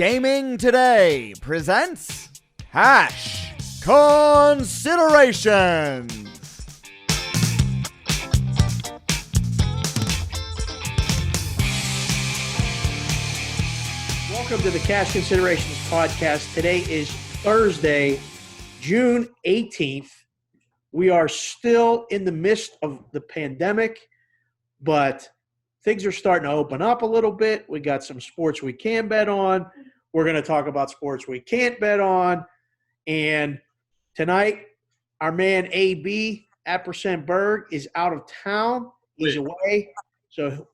Gaming Today presents Cash Considerations. Welcome to the Cash Considerations podcast. Today is Thursday, June 18th. We are still in the midst of the pandemic, but things are starting to open up a little bit. We got some sports we can bet on. We're going to talk about sports we can't bet on. And tonight, our man AB at Percent Berg is out of town. He's away. So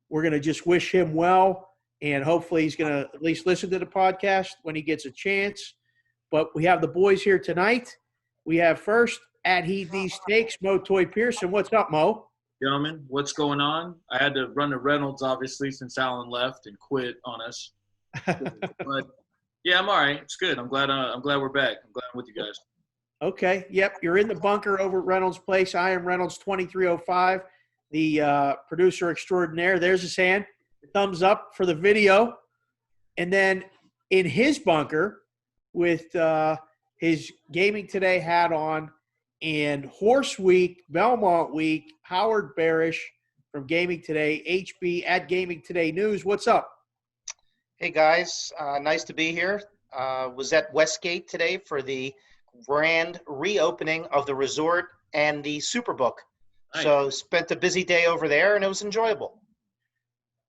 we're going to just wish him well. And hopefully he's going to at least listen to the podcast when he gets a chance. But we have the boys here tonight. We have first at Heed These Takes, Mo Toy Pearson. What's up, Mo? Gentlemen, what's going on? I had to run to Reynolds, obviously, since Alan left and quit on us. But yeah, I'm all right. It's good. I'm glad we're back. I'm glad I'm with you guys. Okay. Yep. You're in the bunker over at Reynolds Place. I am Reynolds 2305, the producer extraordinaire. There's his hand. Thumbs up for the video. And then in his bunker with his Gaming Today hat on and Horse Week, Belmont Week, Howard Barish from Gaming Today, HB at Gaming Today News. What's up? Hey guys, nice to be here. Was at Westgate today for the grand reopening of the resort and the Superbook. Nice. So spent a busy day over there and it was enjoyable.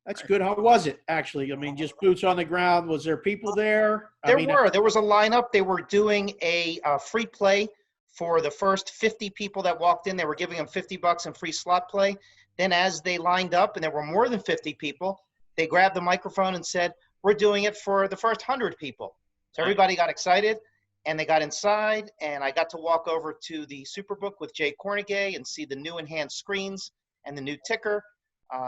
That's good. How was it, actually? I mean, just boots on the ground. Was there people there? There was a lineup. They were doing a free play for the first 50 people that walked in. They were giving them $50 in free slot play. Then as they lined up, and there were more than 50 people, they grabbed the microphone and said, "We're doing it for the first 100 people." So everybody got excited, and they got inside, and I got to walk over to the Superbook with Jay Cornegay and see the new enhanced screens and the new ticker.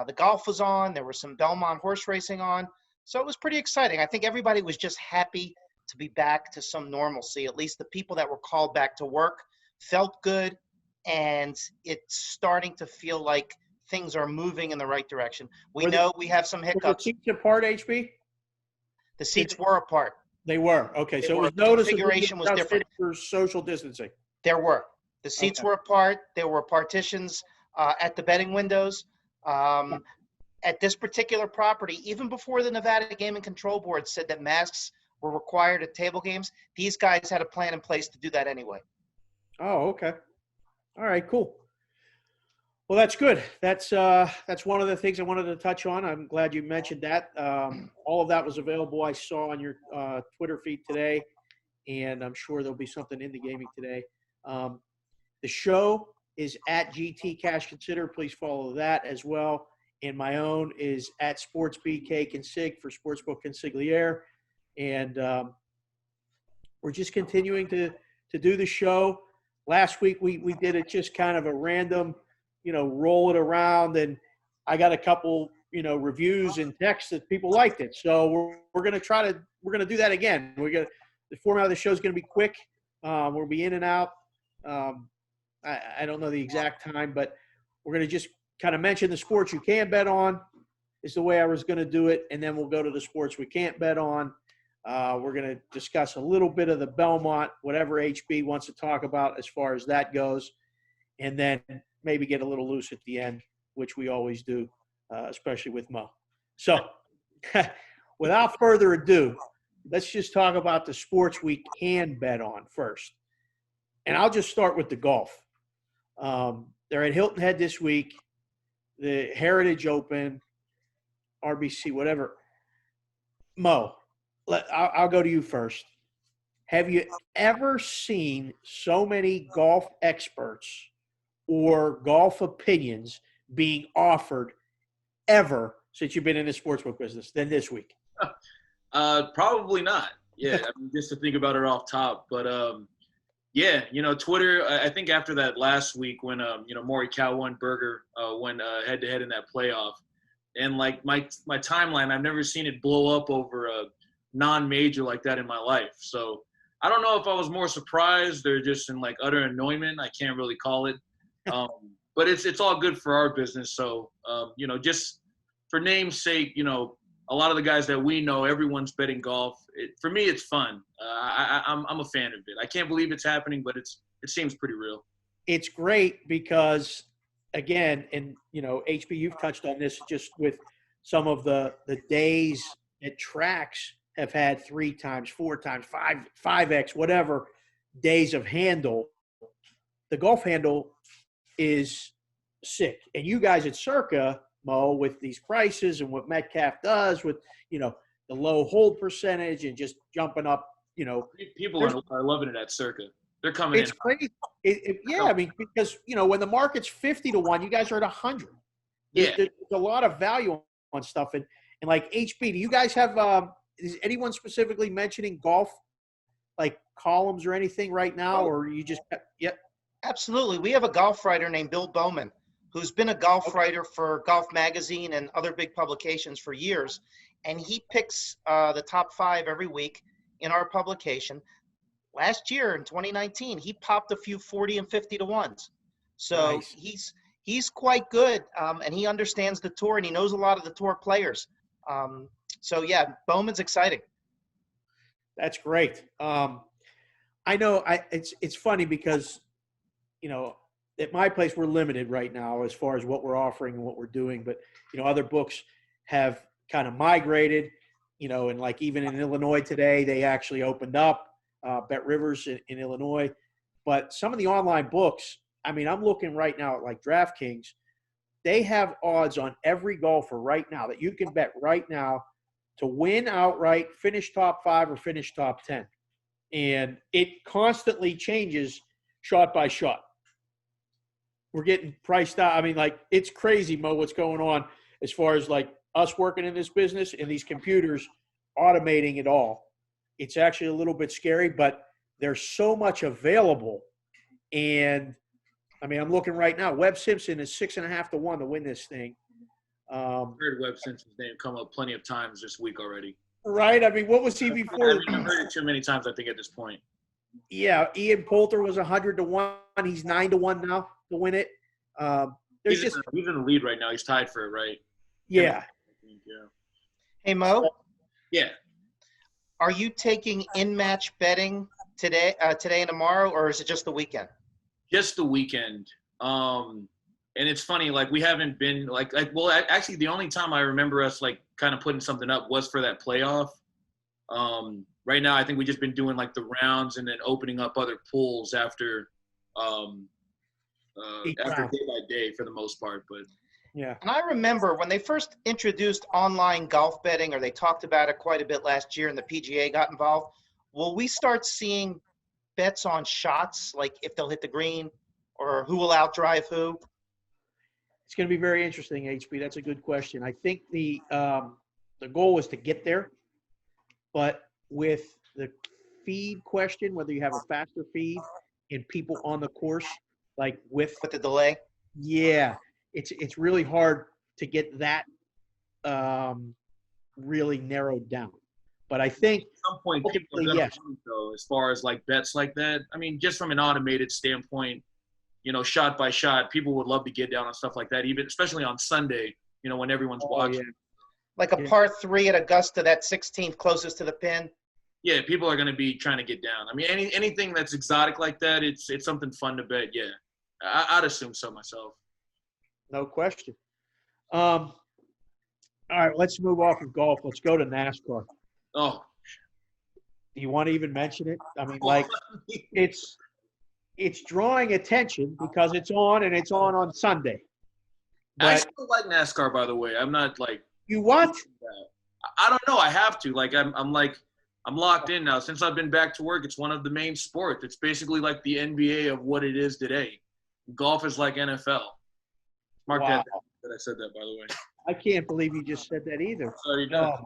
The golf was on. There was some Belmont horse racing on. So it was pretty exciting. I think everybody was just happy to be back to some normalcy. At least the people that were called back to work felt good, and it's starting to feel like things are moving in the right direction. We know we have some hiccups. Were the seats apart, HB? The seats were apart. They were. Okay, so it was The noticeable. configuration was different. For social distancing. There were. The seats were apart. There were partitions at the betting windows. At this particular property, even before the Nevada Gaming Control Board said that masks were required at table games, these guys had a plan in place to do that anyway. Oh, okay. All right, cool. Well, that's good. That's one of the things I wanted to touch on. I'm glad you mentioned that. All of that was available, I saw on your Twitter feed today, and I'm sure there'll be something in the Gaming Today. The show is at GT Cash Consider. Please follow that as well. And my own is at SportsBK Consig for Sportsbook Consigliere. And we're just continuing to do the show. Last week we did it just kind of a random, roll it around. And I got a couple, reviews and texts that people liked it. So we're going to do that again. The format of the show is going to be quick. We'll be in and out. I don't know the exact time, but we're going to just kind of mention the sports you can bet on is the way I was going to do it. And then we'll go to the sports we can't bet on. We're going to discuss a little bit of the Belmont, whatever HB wants to talk about as far as that goes. And then maybe get a little loose at the end, which we always do, especially with Mo. So without further ado, let's just talk about the sports we can bet on first. And I'll just start with the golf. They're at Hilton Head this week, the Heritage Open, RBC, whatever. Mo, I'll go to you first. Have you ever seen so many golf experts or golf opinions being offered ever since you've been in the sportsbook business than this week? Probably not. Yeah, just to think about it off top. But, yeah, Twitter, I think after that last week when, Maury Cow and Berger went head-to-head in that playoff, and, like, my timeline, I've never seen it blow up over a non-major like that in my life. So I don't know if I was more surprised or just in, like, utter annoyment. I can't really call it. But it's all good for our business. So, just for name's sake, a lot of the guys that we know, everyone's betting golf. For me, it's fun. I'm a fan of it. I can't believe it's happening, but it seems pretty real. It's great because, again, and HB, you've touched on this just with some of the days that tracks have had 3 times, 4 times, 5x, whatever days of handle. The golf handle is sick. And you guys at Circa, Mo, with these prices and what Metcalf does with, the low hold percentage and just jumping up, People are loving it at Circa. They're coming it's crazy. Yeah, I mean, because, when the market's 50 to 1, you guys are at 100. There's a lot of value on stuff. And like HB, do you guys have is anyone specifically mentioning golf, like columns or anything right now, or you just Absolutely. We have a golf writer named Bill Bowman, who's been a golf writer for Golf Magazine and other big publications for years. And he picks the top 5 every week in our publication. Last year in 2019, he popped a few 40 and 50 to 1s. So nice. he's quite good, and he understands the tour, and he knows a lot of the tour players. So yeah, Bowman's exciting. That's great. I know it's funny because, at my place we're limited right now as far as what we're offering and what we're doing, but other books have kind of migrated, and like even in Illinois today, they actually opened up Bet Rivers in Illinois. But some of the online books, I mean, I'm looking right now at like DraftKings. They have odds on every golfer right now that you can bet right now to win outright, finish top 5, or finish top 10. And it constantly changes shot by shot. We're getting priced out. I mean, like, it's crazy, Mo, what's going on as far as like us working in this business and these computers automating it all. It's actually a little bit scary, but there's so much available. And I mean, I'm looking right now. Webb Simpson is 6.5 to 1 to win this thing. I've heard Webb Simpson's name come up plenty of times this week already. Right? I mean, what was he before? I've heard it too many times, I think, at this point. Yeah, Ian Poulter was 100 to 1. He's 9 to 1 now to win it. He's in the lead right now. He's tied for it, right? Yeah. Hey, Mo? Yeah. Are you taking in-match betting today and tomorrow, or is it just the weekend? Just the weekend. And it's funny, like, we haven't been well, actually the only time I remember us like kind of putting something up was for that playoff. Right now I think we've just been doing like the rounds and then opening up other pools after day by day for the most part. But yeah. And I remember when they first introduced online golf betting, or they talked about it quite a bit last year and the PGA got involved. Will we start seeing bets on shots, like if they'll hit the green or who will outdrive who? It's going to be very interesting, HB. That's a good question. I think the goal is to get there, but with the feed question, whether you have a faster feed and people on the course, like with the delay, it's really hard to get that really narrowed down. But I think at some point, people are gonna think, though, as far as like bets like that. I mean, just from an automated standpoint, shot by shot, people would love to get down on stuff like that, even especially on Sunday, when everyone's watching. Yeah. Like a par 3 at Augusta, that 16th closest to the pin. Yeah, people are going to be trying to get down. I mean, anything that's exotic like that, it's something fun to bet. Yeah, I'd assume so myself. No question. All right, let's move off of golf. Let's go to NASCAR. Oh. Do you want to even mention it? I mean, like, it's drawing attention because it's on Sunday. But I still like NASCAR, by the way. I'm not like. You what? I don't know. I have to. Like, I'm locked in now. Since I've been back to work, it's one of the main sports. It's basically like the NBA of what it is today. Golf is like NFL. Mark that I said that, by the way. I can't believe you just said that either. Sorry, God.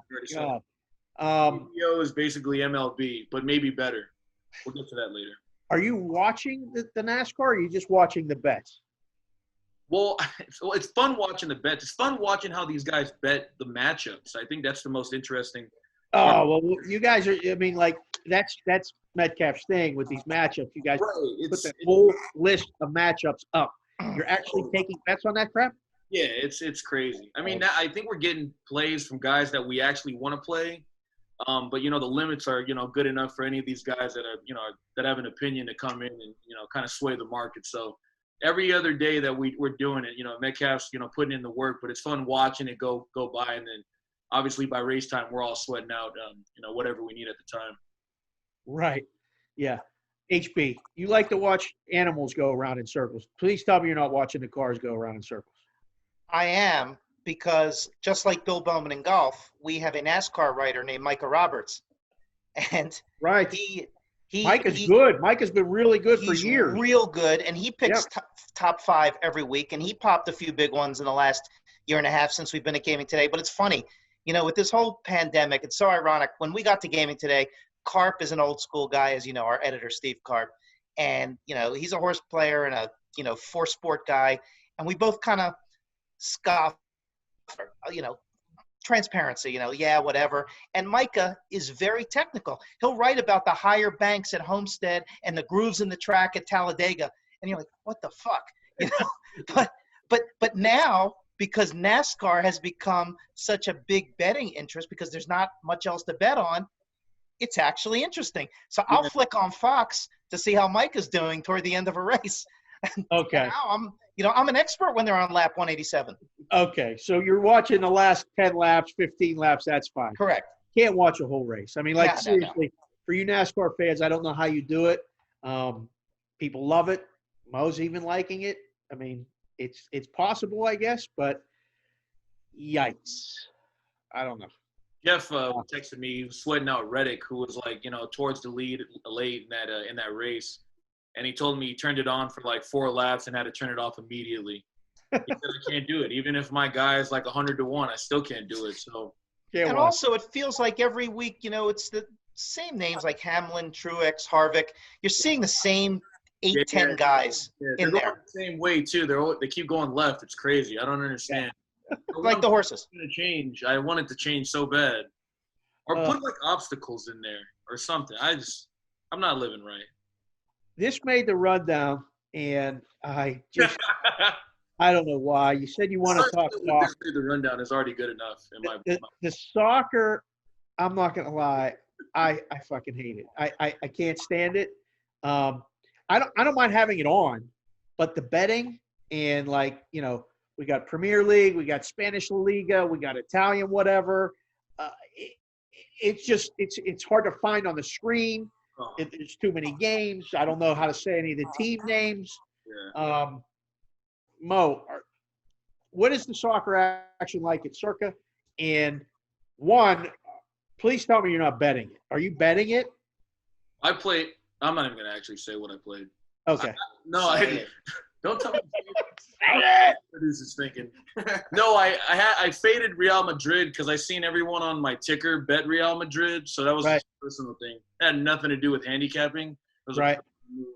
NBA is basically MLB, but maybe better. We'll get to that later. Are you watching the NASCAR, or are you just watching the bets? Well, it's fun watching the bets. It's fun watching how these guys bet the matchups. I think that's the most interesting. Oh, well, you guys are – I mean, like, that's Metcalf's thing with these matchups. You guys put the whole list of matchups up. You're actually taking bets on that crap? Yeah, it's crazy. I mean, I think we're getting plays from guys that we actually want to play. But the limits are good enough for any of these guys that are that have an opinion to come in and kind of sway the market. So every other day that we're doing it, Metcalf's putting in the work, but it's fun watching it go by, and then obviously by race time we're all sweating out whatever we need at the time. Right. Yeah. HB, you like to watch animals go around in circles. Please tell me you're not watching the cars go around in circles. I am, because just like Bill Bowman in golf, we have a NASCAR writer named Micah Roberts, and Right. he Micah's good. Micah's been really good for he's years. real good, and he picks Yep. top 5 every week, and he popped a few big ones in the last year and a half since we've been at Gaming Today. But it's funny, with this whole pandemic, it's so ironic. When we got to Gaming Today, Carp is an old school guy, as you know, our editor Steve Carp, and he's a horse player and a 4-sport guy, and we both kind of scoff, transparency, yeah, whatever. And Micah is very technical. He'll write about the higher banks at Homestead and the grooves in the track at Talladega, and you're like, what the fuck, But now, because NASCAR has become such a big betting interest, because there's not much else to bet on, it's actually interesting. So I'll flick on Fox to see how Micah's doing toward the end of a race. Okay. Now I'm an expert when they're on lap 187. Okay. So you're watching the last 10 laps, 15 laps. That's fine. Correct. Can't watch a whole race. I mean, No. seriously, for you NASCAR fans, I don't know how you do it. People love it. Mo's even liking it. I mean, it's possible, I guess, but yikes. I don't know. Jeff texted me, he was sweating out Reddick, who was like, towards the lead late in that race. And he told me he turned it on for like 4 laps and had to turn it off immediately. He said, I can't do it. Even if my guy is like 100-1, I still can't do it. So, and also it feels like every week, it's the same names like Hamlin, Truex, Harvick. You're seeing the same 8-10 guys in there. The same way too. They keep going left. It's crazy. I don't understand. Like the horses. Going to change. I want it to change so bad, or put like obstacles in there or something. I'm not living right. This made the rundown, and I just I don't know why. You said you want to talk soccer. The rundown is already good enough. The soccer, I'm not gonna lie, I fucking hate it. I can't stand it. I don't mind having it on, but the betting and we got Premier League, we got Spanish La Liga, we got Italian whatever. It's hard to find on the screen. There's too many games. I don't know how to say any of the team names. Yeah. Mo, what is the soccer action like at Circa? And one, please tell me you're not betting it. Are you betting it? I played. I'm not even gonna actually say what I played. Okay. Don't tell me. Producer's thinking. No, I faded Real Madrid because I seen everyone on my ticker bet Real Madrid, so that was a personal thing. It had nothing to do with handicapping. It was a move.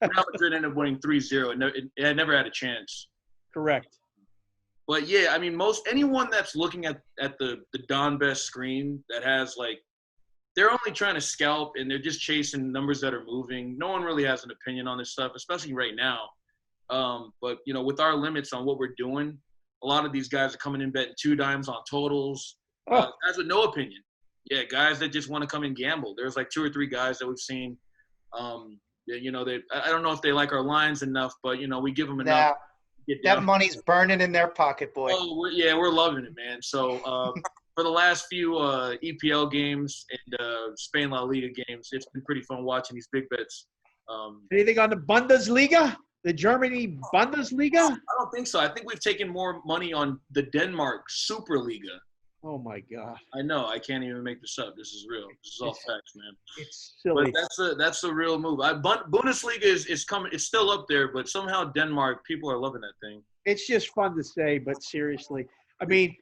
Real Madrid ended up winning 3-0. It never had a chance. Correct. But yeah, I mean, anyone that's looking at the Don Best screen that has they're only trying to scalp and they're just chasing numbers that are moving. No one really has an opinion on this stuff, especially right now. But with our limits on what we're doing, a lot of these guys are coming in betting 2 dimes on totals. Guys with no opinion. Yeah, guys that just want to come and gamble. There's 2 or 3 guys that we've seen. I don't know if they like our lines enough, but we give them enough. That money's burning in their pocket, boy. Oh, we're loving it, man. So for the last few EPL games and Spain La Liga games, it's been pretty fun watching these big bets. Anything on the Bundesliga? The Germany Bundesliga? I don't think so. I think we've taken more money on the Denmark Superliga. Oh, my God. I know. I can't even make this up. This is real. This is all facts, man. It's silly. But that's a real move. Bundesliga is coming. It's still up there, but somehow Denmark, people are loving that thing. It's just fun to say, but seriously. I mean,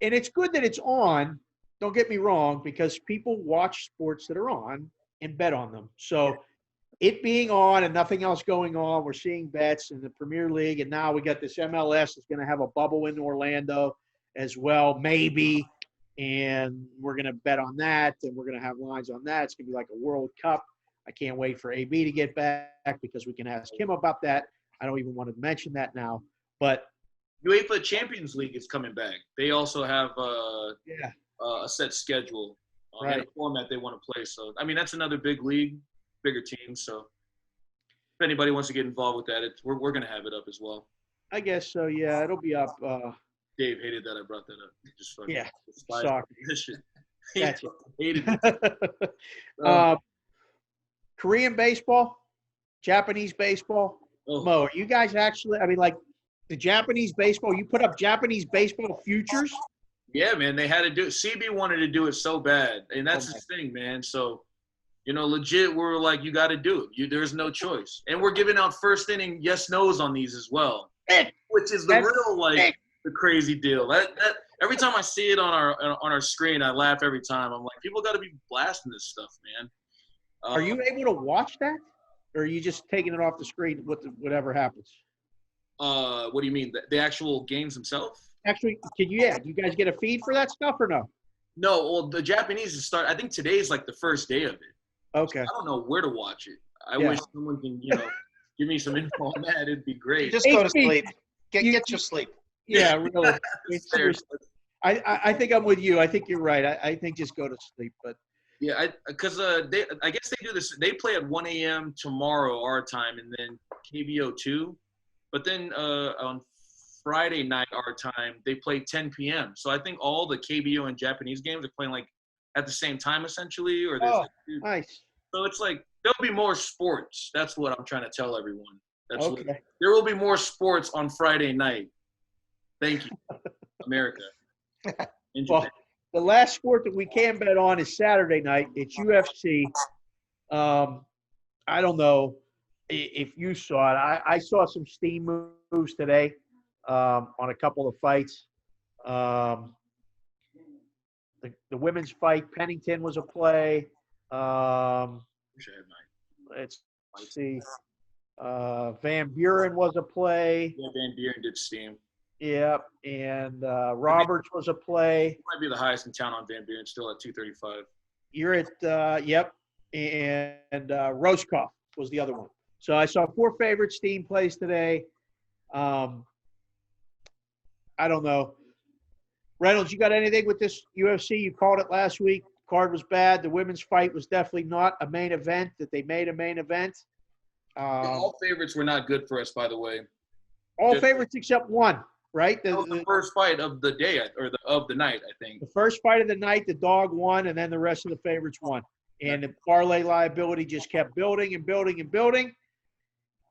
and it's good that it's on. Don't get me wrong, because people watch sports that are on and bet on them. So it being on and nothing else going on, we're seeing bets in the Premier League, and now we got this MLS that's going to have a bubble in Orlando as well, maybe, and we're going to bet on that, and we're going to have lines on that. It's going to be like a World Cup. I can't wait for AB to get back because we can ask him about that. I don't even want to mention that now. But UEFA Champions League is coming back. They also have Yeah. a set schedule and Right. a format they want to play. So, I mean, that's another big league, bigger team. So, if anybody wants to get involved with that, we're going to have it up as well. I guess so. Yeah, it'll be up. Dave hated that I brought that up. He just fucking Yeah, despised soccer. this shit. Gotcha. He hated it. Korean baseball, Japanese baseball. Oh. Mo, are you guys actually? I mean, like the Japanese baseball. You put up Japanese baseball futures. Yeah, man, they had to do it. CB wanted to do it so bad, and that's Okay. his thing, man. So, legit, we're like, you got to do it. There's no choice. And we're giving out first inning yes/nos on these as well, which is the That's real, like, the crazy deal. That every time I see it on our screen, I laugh every time. I'm like, people got to be blasting this stuff, man. Are you able to watch that, or are you just taking it off the screen with whatever happens? What do you mean? The actual games themselves? Actually, do you guys get a feed for that stuff or no? No, well, the Japanese I think today's like the first day of it. Okay. I don't know where to watch it. I Yeah. wish someone can, give me some info on that. It'd be great. Just go to HP. sleep. Get You- your sleep. Yeah, really. It's Seriously. I think I'm with you. I think you're right. I think just go to sleep. But Yeah, because I guess they do this. They play at 1 a.m. tomorrow our time, and then KBO 2. But then on Friday night our time, they play 10 p.m. So I think all the KBO and Japanese games are playing like at the same time essentially, or there's nice. so it's like there'll be more sports. That's what I'm trying to tell everyone. Okay. There will be more sports on Friday night. Thank you, America. In Well, Japan. the last sport that we can bet on is Saturday night. It's UFC. I don't know if you saw it. I saw some steam moves today on a couple of fights. The women's fight, Pennington was a play. Wish I had mine. Let's see. Van Buren was a play. Yeah, Van Buren did steam. Yep. And Roberts was a play. Might be the highest in town on Van Buren, still at 235. You're at, yep. And Roscoff was the other one. So I saw 4 favorite steam plays today. I don't know. Reynolds, you got anything with this UFC? You called it last week. Card was bad. The women's fight was definitely not a main event, that they made a main event. All favorites were not good for us, by the way. All favorites except one, right? That was the first fight of the day, or of the night, I think. The first fight of the night, the dog won, and then the rest of the favorites won. And the parlay liability just kept building and building and building.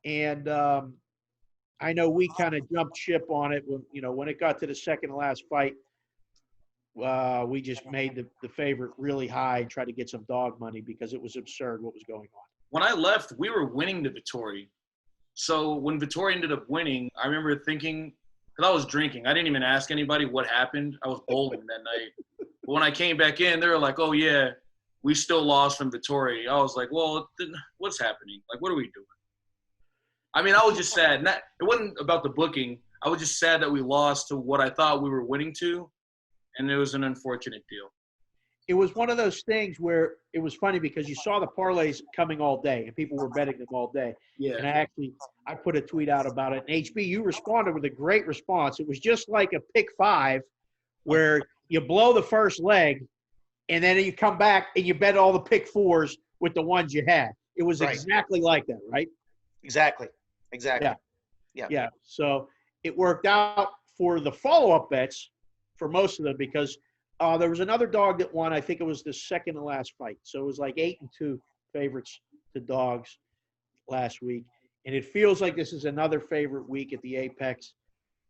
And I know we kind of jumped ship on it when it got to the second to last fight. We just made the favorite really high and tried to get some dog money because it was absurd what was going on. When I left, we were winning to Vittori. So when Vittori ended up winning, I remember thinking, because I was drinking, I didn't even ask anybody what happened. I was bowling that night. But when I came back in, they were like, oh, yeah, we still lost from Vittori. I was like, well, what's happening? Like, what are we doing? I mean, I was just sad. It wasn't about the booking. I was just sad that we lost to what I thought we were winning to, and it was an unfortunate deal. It was one of those things where it was funny because you saw the parlays coming all day and people were betting them all day. Yeah. And I put a tweet out about it. And HB, you responded with a great response. It was just like a pick 5 where you blow the first leg and then you come back and you bet all the pick 4s with the ones you had. It was Right. exactly like that, right? Exactly. Yeah. So it worked out for the follow-up bets for most of them because there was another dog that won. I think it was the second to last fight. So it was like 8-2 favorites to dogs last week. And it feels like this is another favorite week at the Apex.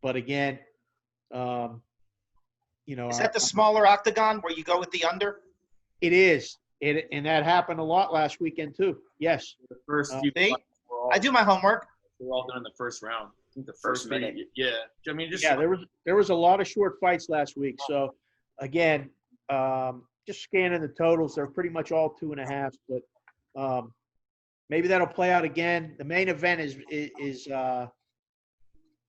But again, Is that the smaller octagon where you go with the under? it is. And that happened a lot last weekend too. Yes. The first few see? fights were all, I do my homework. they were all done in the first round. I think the First minute. Yeah. I mean, just Yeah, there was a lot of short fights last week. So again, just scanning the totals, they're pretty much all 2.5. But maybe that'll play out again. The main event is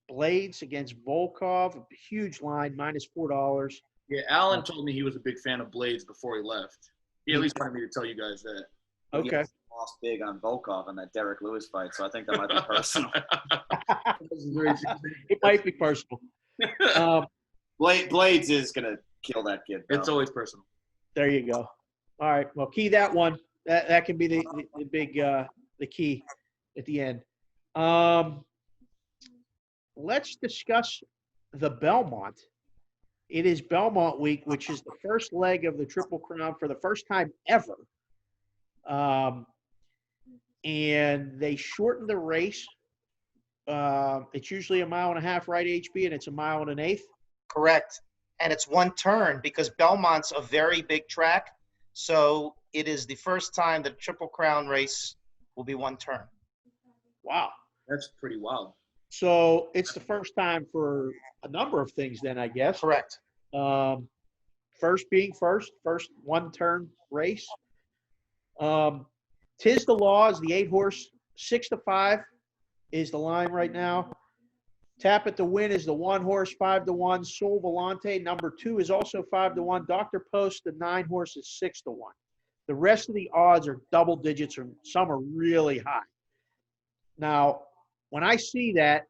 Blades against Volkov. A huge line, -$4. Yeah, Alan told me he was a big fan of Blades before he left. He at least wanted me to tell you guys that. Okay. Lost big on Volkov on that Derek Lewis fight, so I think that might be personal. It might be personal. Blades is gonna kill that kid. Though. It's always personal. There you go. All right. Well, key that one. That can be the big the key at the end. Let's discuss the Belmont. It is Belmont week, which is the first leg of the Triple Crown for the first time ever. And they shortened the race. It's usually 1.5 miles, right, HB, and it's 1 1/8 miles? Correct. And it's one turn because Belmont's a very big track. So it is the first time the Triple Crown race will be one turn. Wow. That's pretty wild. So it's the first time for a number of things then, I guess. Correct. First being first one-turn race. Tis the Law is the 8-horse, 6-5 is the line right now. Tap It to Win is the 1-horse, 5-1. Sol Volante, number 2, is also 5-1. Dr. Post, the 9-horse, is 6-1. The rest of the odds are double digits, or some are really high. Now, when I see that,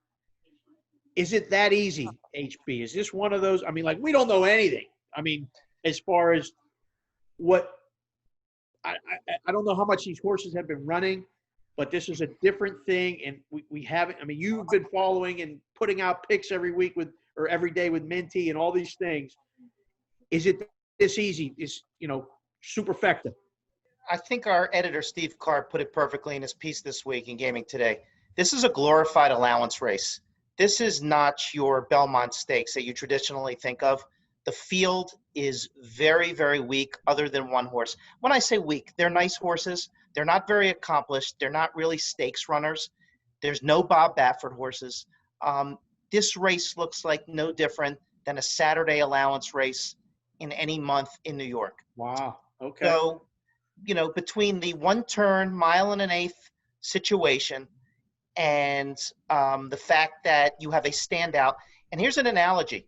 is it that easy, HB? Is this one of those? I mean, like, we don't know anything. I mean, as far as what I don't know how much these horses have been running, but this is a different thing, and we haven't. I mean, you've been following and putting out picks every week or every day with Minty and all these things. Is it this easy? Is superfecta? I think our editor, Steve Carr, put it perfectly in his piece this week in Gaming Today. This is a glorified allowance race. This is not your Belmont Stakes that you traditionally think of. The field is very, very weak other than one horse. When I say weak, they're nice horses. They're not very accomplished. They're not really stakes runners. There's no Bob Baffert horses. This race looks like no different than a Saturday allowance race in any month in New York. Wow. Okay. So, between the 1-turn, 1.8 miles situation and the fact that you have a standout, and here's an analogy.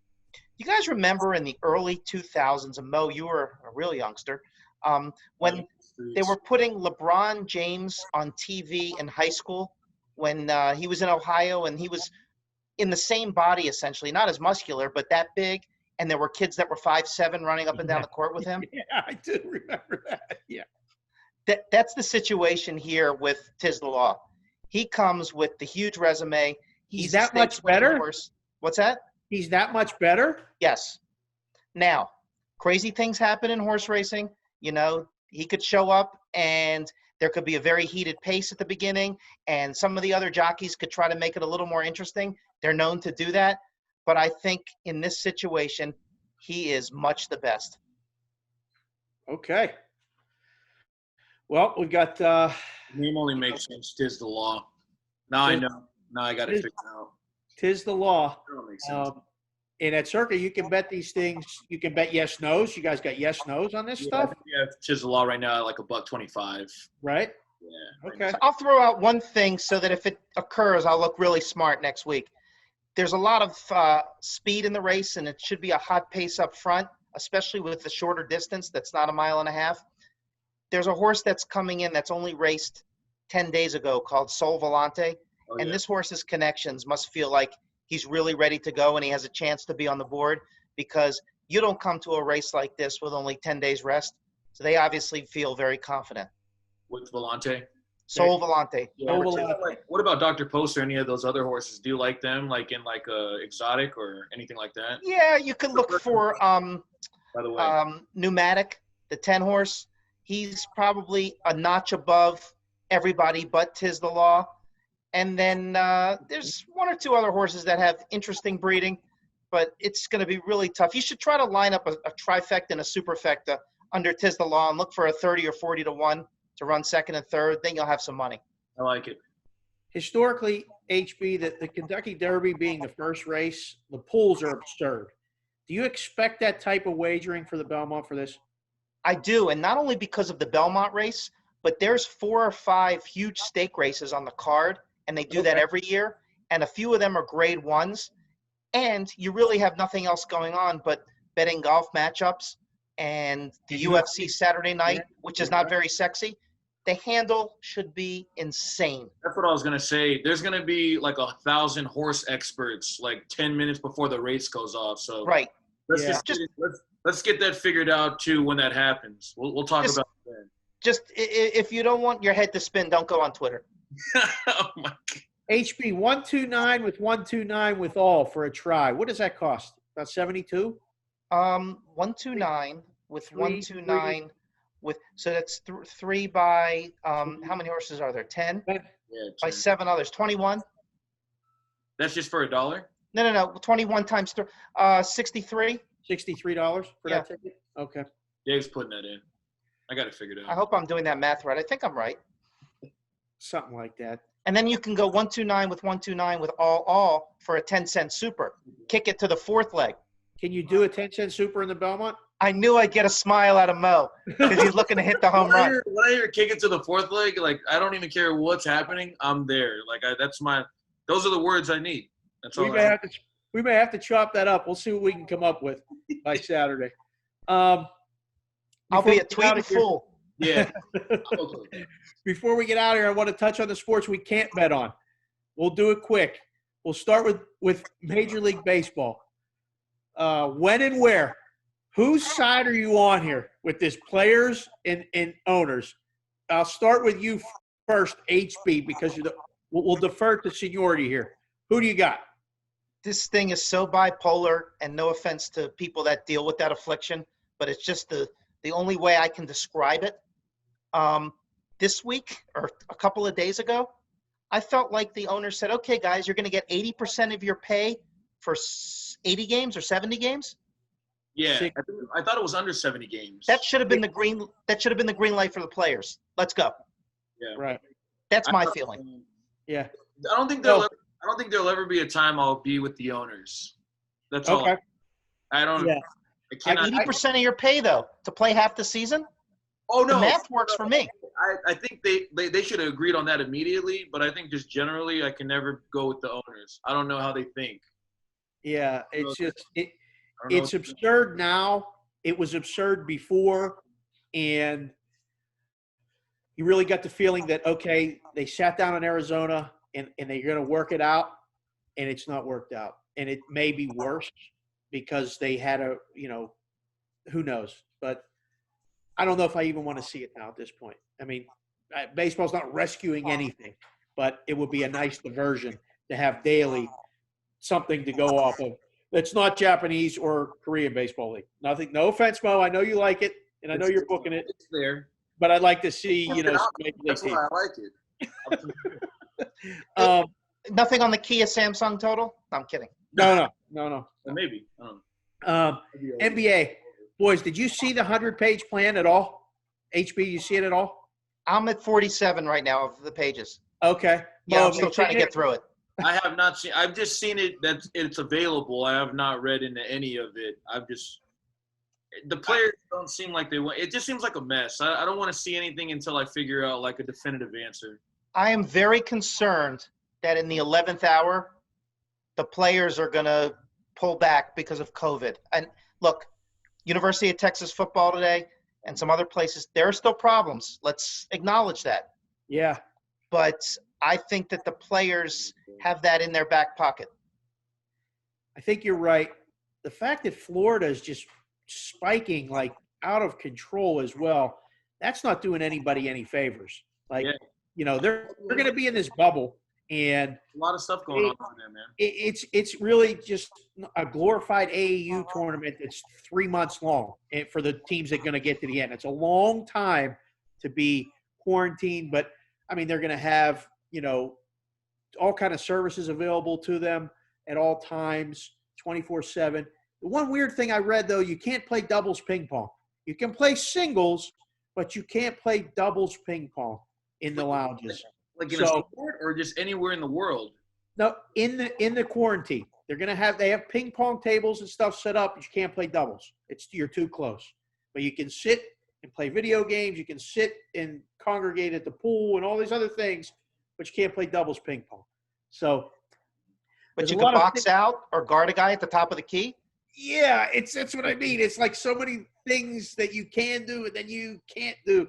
You guys remember in the early 2000s, and Mo, you were a real youngster, when they were putting LeBron James on TV in high school when he was in Ohio, and he was in the same body essentially, not as muscular, but that big, and there were kids that were 5'7" running up and down the court with him. Yeah, I do remember that. Yeah. That's the situation here with Tis the Law. He comes with the huge resume. He's that much better? Horse. What's that? He's that much better? Yes. Now, crazy things happen in horse racing. He could show up and there could be a very heated pace at the beginning, and some of the other jockeys could try to make it a little more interesting. They're known to do that. But I think in this situation, he is much the best. Okay. Well, we've got Name only makes sense. Tis the Law. Now I know. Now I got to figure it out. Tis the Law. That don't make sense. And at Circa, you can bet these things. You can bet yes, no's. You guys got yes, no's on this I stuff? think we have Tis the Law right now at like $1.25. Right? Yeah. Okay. So I'll throw out one thing so that if it occurs, I'll look really smart next week. There's a lot of speed in the race, and it should be a hot pace up front, especially with the shorter distance that's not 1.5 miles. There's a horse that's coming in that's only raced 10 days ago called Sol Volante, and this horse's connections must feel like he's really ready to go and he has a chance to be on the board, because you don't come to a race like this with only 10 days rest. So they obviously feel very confident. With Volante? Sol Volante. Yeah, what about Dr. Post or any of those other horses? Do you like them, like in like exotic or anything like that? Yeah, you could look for By the way, Pneumatic, the 10-horse. He's probably a notch above everybody but Tis the Law. And then there's 1 or 2 other horses that have interesting breeding, but it's going to be really tough. You should try to line up a trifecta and a superfecta under Tis the Law and look for a 30 or 40 to 1 to run second and third. Then you'll have some money. I like it. Historically, HB, the Kentucky Derby being the first race, the pools are absurd. Do you expect that type of wagering for the Belmont for this? I do, and not only because of the Belmont race, but there's 4 or 5 huge stake races on the card, and they do that every year, and a few of them are grade 1s, and you really have nothing else going on but betting golf matchups and the UFC Saturday night, which is not very sexy. the handle should be insane. That's what I was gonna say. There's gonna be like 1,000 horse experts like 10 minutes before the race goes off. So Right. let's Yeah. let's get that figured out too when that happens. We'll talk Just- about that. Just if you don't want your head to spin, don't go on Twitter. Oh my God. HB 129 with 129 with all for a try. What does that cost? About 72? 129 with Three- 129 with so that's 3 by how many horses are there? 10 Yeah, by 7 others. 21. that's just for $1. No. 21 times 3. 63. $63 for Yeah. that ticket? Okay. Dave's putting that in. I got to figure it I out. hope I'm doing that math right. I think I'm right. Something like that. And then you can go 129 with 129 with all for a 10-cent super. Kick it to the 4th leg. Can you do a 10-cent super in the Belmont? I knew I'd get a smile out of Mo because he's looking to hit the home run. When I hear kick it to the 4th leg, like I don't even care what's happening. I'm there. Like those are the words I need. That's all. We may have to chop that up. We'll see what we can come up with by Saturday. I'll Before be we a get out of tweeting here- fool. Yeah. Okay. Before we get out of here, I want to touch on the sports we can't bet on. We'll do it quick. We'll start with Major League Baseball. When and where? Whose side are you on here with this, players and owners? I'll start with you first, HB, because we'll defer to seniority here. Who do you got? This thing is so bipolar, and no offense to people that deal with that affliction, but it's just the only way I can describe it. This week or a couple of days ago, I felt like the owner said, okay, guys, you're going to get 80% of your pay for 80 games or 70 games. Yeah. I thought it was under 70 games. That should have been the green. That should have been the green light for the players. Let's go. Yeah. Right. That's my feeling. Yeah. I don't think there'll ever be a time I'll be with the owners. That's all. Okay. I don't. Yeah. I cannot. 80% of your pay, though, to play half the season. Oh The no. math works for me. I think they should have agreed on that immediately, but I think just generally I can never go with the owners. I don't know how they think. Yeah. It's just I don't know it's absurd now. It was absurd before, and you really got the feeling that, okay, they sat down in Arizona and they're going to work it out, and it's not worked out. And it may be worse because they had who knows. But I don't know if I even want to see it now at this point. I mean, baseball's not rescuing anything, but it would be a nice diversion to have daily something to go off of. That's not Japanese or Korean baseball league. Nothing. No offense, Mo. I know you like it, and I know you're booking it. It's there. But I'd like to see, some Major League That's teams. why I like it. Nothing on the Kia Samsung total? No, I'm kidding. No. Maybe. I don't know. NBA. Boys, did you see the 100-page plan at all? HB, you see it at all? I'm at 47 right now of the pages. Okay. Yeah, Mo, I'm still you trying to seen get it? through it. I have not seen. I've just seen it that it's available. I have not read into any of it. The players don't seem like they want. It just seems like a mess. I don't want to see anything until I figure out like a definitive answer. I am very concerned that in the 11th hour, the players are going to pull back because of COVID. And look, University of Texas football today and some other places, there are still problems. Let's acknowledge that. Yeah. But I think that the players have that in their back pocket. I think you're right. The fact that Florida is just spiking like out of control as well, that's not doing anybody any favors. Like, they're going to be in this bubble, and A lot of stuff going on over there, man. it's really just a glorified AAU tournament that's 3 months long for the teams that are going to get to the end. It's a long time to be quarantined, but I mean, they're going to have, all kind of services available to them at all times, 24/7. The one weird thing I read, though, you can't play doubles ping pong. You can play singles, but you can't play doubles ping pong in the lounges. Like in a sport or just anywhere in the world? No, in the quarantine, they have ping pong tables and stuff set up, but you can't play doubles. You're too close. But you can sit and play video games. You can sit and congregate at the pool and all these other things, but you can't play doubles ping pong. So, But there's you a can lot of box out or guard a guy at the top of the key. yeah, that's what I mean. It's like so many things that you can do and then you can't do.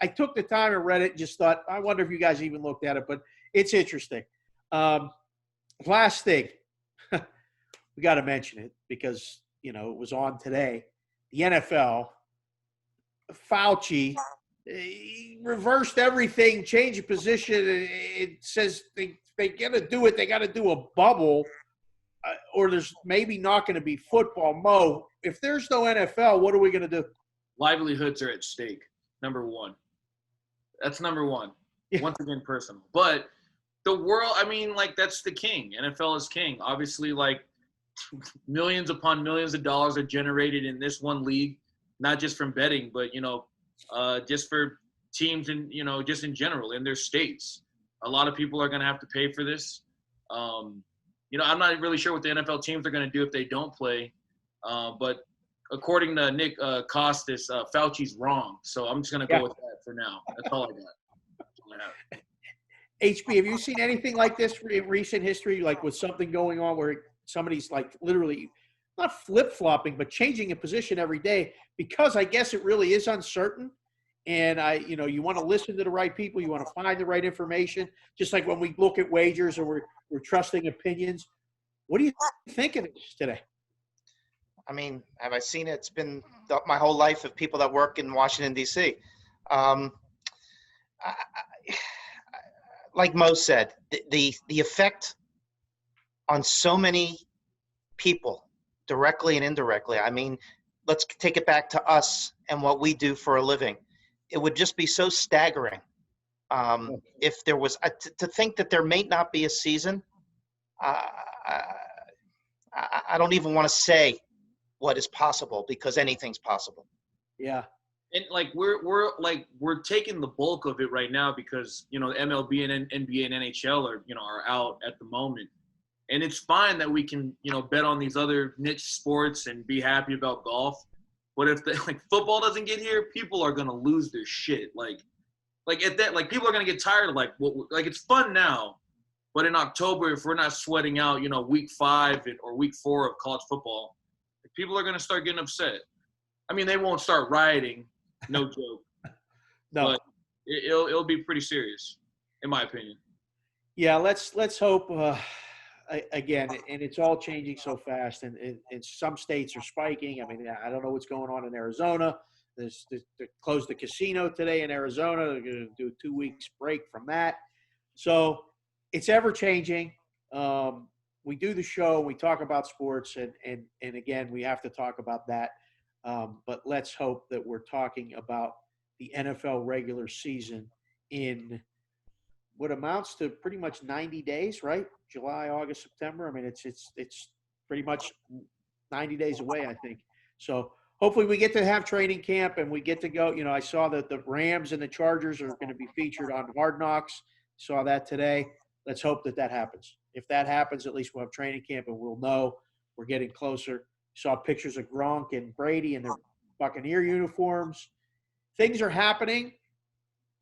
I took the time and read it and just thought, I wonder if you guys even looked at it, but it's interesting. Last thing, we got to mention it because, it was on today. The NFL, Fauci, he reversed everything, changed the position. It says they got to do it. They got to do a bubble or there's maybe not going to be football. Mo, if there's no NFL, what are we going to do? Livelihoods are at stake, number one. That's number one. Yeah. Once again, personal. But the world, that's the king. NFL is king. Obviously, millions upon millions of dollars are generated in this one league, not just from betting, but, just for teams and, just in general in their states. A lot of people are going to have to pay for this. I'm not really sure what the NFL teams are going to do if they don't play. But according to Nick Costas, Fauci's wrong. So I'm just going to go with that for now. That's all I got. HB, have you seen anything like this in recent history, like with something going on where somebody's literally not flip-flopping, but changing a position every day? Because I guess it really is uncertain. And you want to listen to the right people. You want to find the right information. Just like when we look at wagers or we're trusting opinions. What do you think of this today? Have I seen it? It's been my whole life of people that work in Washington, D.C. Like Mo said, the effect on so many people, directly and indirectly. Let's take it back to us and what we do for a living. It would just be so staggering if there was to think that there may not be a season. I don't even want to say what is possible because anything's possible. Yeah. And we're taking the bulk of it right now because MLB and NBA and NHL are out at the moment, and it's fine that we can bet on these other niche sports and be happy about golf. But if football doesn't get here, people are gonna lose their shit. People are gonna get tired of it's fun now, but in October if we're not sweating out week 5 or week 4 of college football, people are gonna start getting upset. They won't start rioting. No joke. No. But it'll be pretty serious, in my opinion. Yeah, let's hope. Again, and it's all changing so fast, and some states are spiking. I don't know what's going on in Arizona. They closed the casino today in Arizona. They're going to do a 2 weeks break from that. So it's ever changing. We do the show. We talk about sports, and again, we have to talk about that. But let's hope that we're talking about the NFL regular season in what amounts to pretty much 90 days, right? July, August, September. It's pretty much 90 days away, I think. So hopefully we get to have training camp and we get to go. I saw that the Rams and the Chargers are going to be featured on Hard Knocks. Saw that today. Let's hope that happens. If that happens, at least we'll have training camp and we'll know we're getting closer. Saw pictures of Gronk and Brady in their Buccaneer uniforms. Things are happening,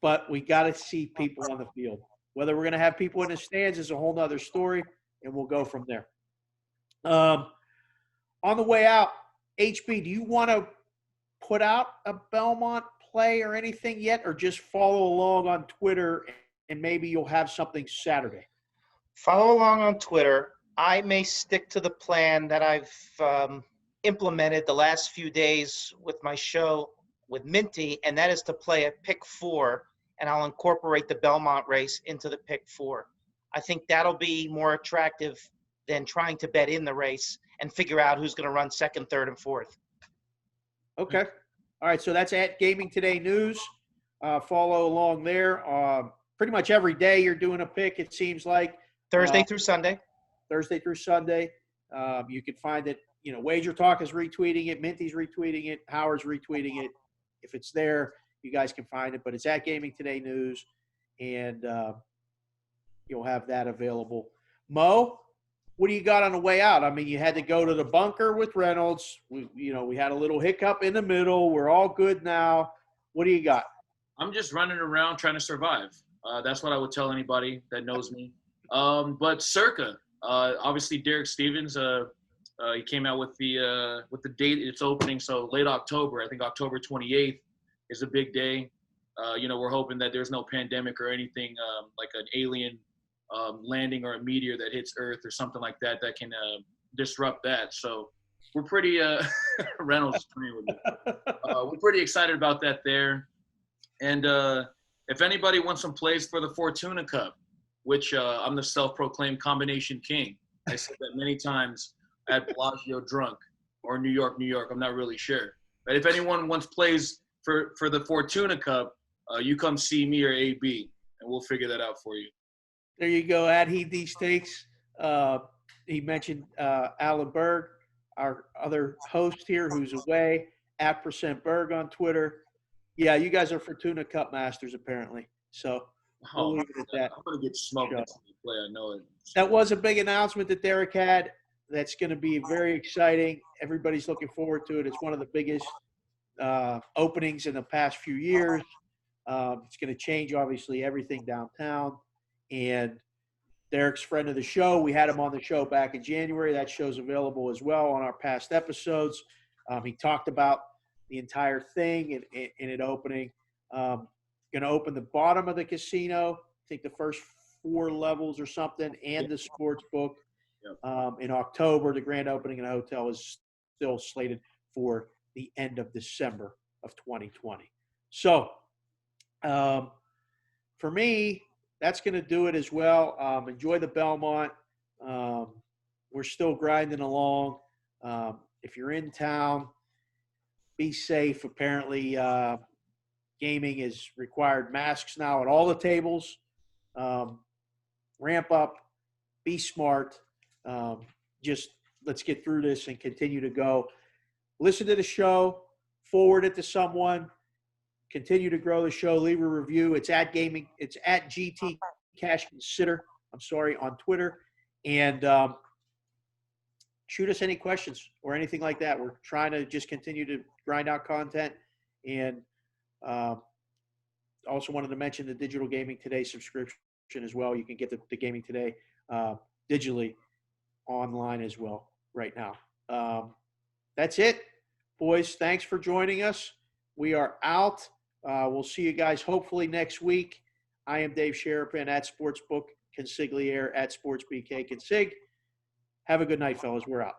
but we got to see people on the field. Whether we're going to have people in the stands is a whole nother story, and we'll go from there. On the way out, HB, do you want to put out a Belmont play or anything yet, or just follow along on Twitter and maybe you'll have something Saturday? Follow along on Twitter. I may stick to the plan that I've implemented the last few days with my show with Minty, and that is to play a pick 4, and I'll incorporate the Belmont race into the pick 4. I think that'll be more attractive than trying to bet in the race and figure out who's going to run 2nd, 3rd, and 4th. Okay. All right, so that's at Gaming Today News. Follow along there. Pretty much every day you're doing a pick, it seems like. Thursday through Sunday. Thursday through Sunday. You can find it, Wager Talk is retweeting it, Minty's retweeting it, Howard's retweeting it. If it's there, you guys can find it. But it's at Gaming Today News, and you'll have that available. Mo, what do you got on the way out? You had to go to the bunker with Reynolds. We had a little hiccup in the middle. We're all good now. What do you got? I'm just running around trying to survive. That's what I would tell anybody that knows me. But circa, obviously Derek Stevens, he came out with the date it's opening. So late October, I think October 28th is a big day. We're hoping that there's no pandemic or anything like an alien landing or a meteor that hits Earth or something like that can disrupt that. So we're pretty Reynolds is playing with me. We're pretty excited about that there. And if anybody wants some plays for the Fortuna Cup, which I'm the self-proclaimed combination king. I said that many times at Bellagio drunk or New York. I'm not really sure. But if anyone wants plays for the Fortuna Cup, you come see me or AB, and we'll figure that out for you. There you go. At Heed These Stakes. He mentioned Alan Berg, our other host here, who's away. At @Berg on Twitter. Yeah, you guys are Fortuna Cup masters apparently. So we'll leave it at that. I'm gonna get smoked next time we play. I know it. That was a big announcement that Derek had. That's going to be very exciting. Everybody's looking forward to it. It's one of the biggest openings in the past few years. It's going to change, obviously, everything downtown. And Derek's friend of the show. We had him on the show back in January. That show's available as well on our past episodes. He talked about the entire thing and it opening. Going to open the bottom of the casino, I think the first 4 levels or something, and the sports book in October. The grand opening in the hotel is still slated for the end of December of 2020. So for me, that's going to do it as well. Enjoy the Belmont. We're still grinding along. If you're in town, be safe. Apparently, gaming is required masks now at all the tables. Ramp up, be smart. Just let's get through this and continue to go. Listen to the show, forward it to someone, continue to grow the show, leave a review. It's at GT Cash Consider, on Twitter. And shoot us any questions or anything like that. We're trying to just continue to grind out content. And also wanted to mention the Digital Gaming Today subscription as well. You can get the Gaming Today digitally online as well right now. That's it, boys. Thanks for joining us. We are out. We'll see you guys hopefully next week. I am Dave Sherapan at Sportsbook Consigliere at SportsBK Consig. Have a good night, fellas. We're out.